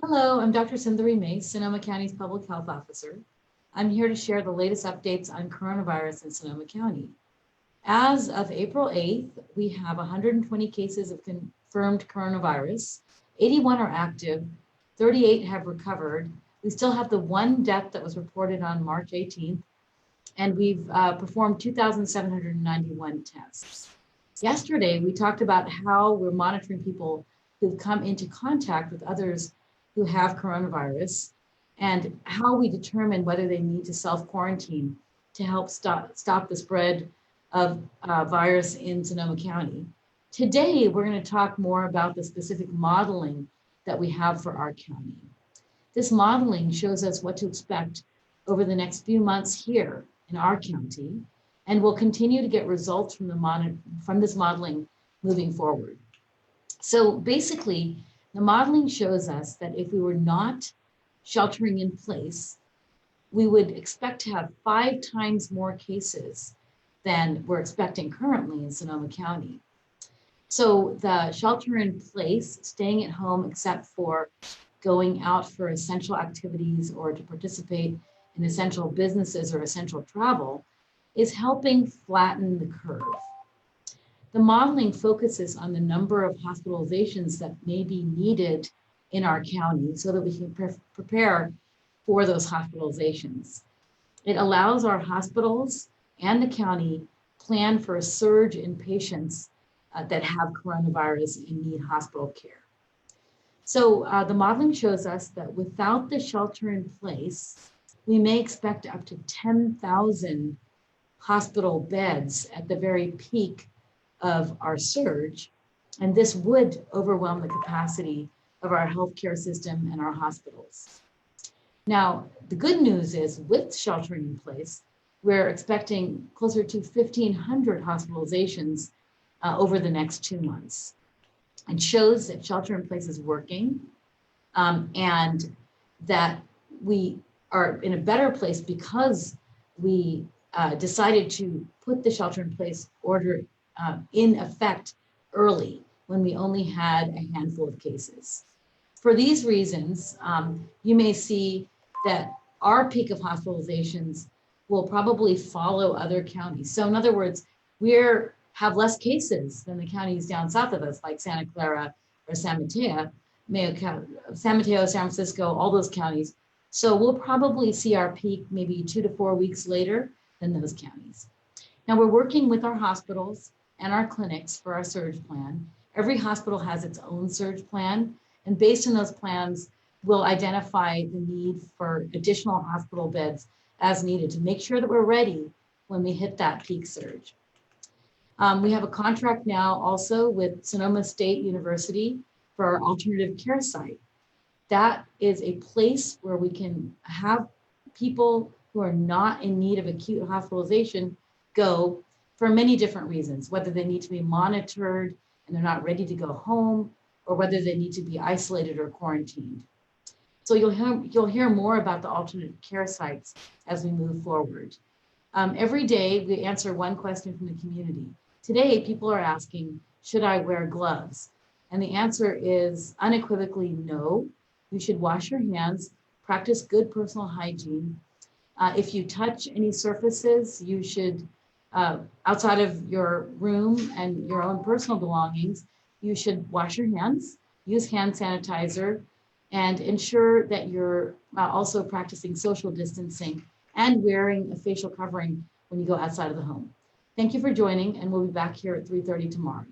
Hello, I'm Dr. Sundari Mace, Sonoma County's Public Health Officer. I'm here to share the latest updates on coronavirus in Sonoma County. As of April 8th, we have 120 cases of confirmed coronavirus. 81 are active, 38 have recovered. We still have the one death that was reported on March 18th, and we've performed 2,791 tests. Yesterday, we talked about how we're monitoring people who've come into contact with others who have coronavirus and how we determine whether they need to self-quarantine to help stop the spread of virus in Sonoma County. Today, we're going to talk more about the specific modeling that we have for our county. This modeling shows us what to expect over the next few months here in our county, and we'll continue to get results from this modeling moving forward. So basically, the modeling shows us that if we were not sheltering in place, we would expect to have 5 times more cases than we're expecting currently in Sonoma County. So the shelter in place, staying at home except for going out for essential activities or to participate in essential businesses or essential travel, is helping flatten the curve. The modeling focuses on the number of hospitalizations that may be needed in our county so that we can prepare for those hospitalizations. It allows our hospitals and the county plan for a surge in patients that have coronavirus and need hospital care. So the modeling shows us that without the shelter in place, we may expect up to 10,000 hospital beds at the very peak of our surge, and this would overwhelm the capacity of our healthcare system and our hospitals. Now, the good news is with sheltering in place, we're expecting closer to 1,500 hospitalizations over the next 2 months. It shows that shelter in place is working and that we are in a better place because we decided to put the shelter in place order in effect early when we only had a handful of cases. For these reasons, you may see that our peak of hospitalizations will probably follow other counties. So in other words, we have less cases than the counties down south of us, like Santa Clara or San Mateo, San Francisco, all those counties. So we'll probably see our peak maybe 2 to 4 weeks later than those counties. Now we're working with our hospitals and our clinics for our surge plan. Every hospital has its own surge plan, and based on those plans, we'll identify the need for additional hospital beds as needed to make sure that we're ready when we hit that peak surge. We have a contract now also with Sonoma State University for our alternative care site. That is a place where we can have people who are not in need of acute hospitalization go for many different reasons, whether they need to be monitored and they're not ready to go home, or whether they need to be isolated or quarantined. So you'll hear more about the alternate care sites as we move forward. Every day we answer one question from the community. Today, people are asking, should I wear gloves? And the answer is unequivocally no. You should wash your hands, practice good personal hygiene. If you touch any surfaces, you should, outside of your room and your own personal belongings, you should wash your hands, use hand sanitizer, and ensure that you're also practicing social distancing and wearing a facial covering when you go outside of the home. Thank you for joining, and we'll be back here at 3:30 tomorrow.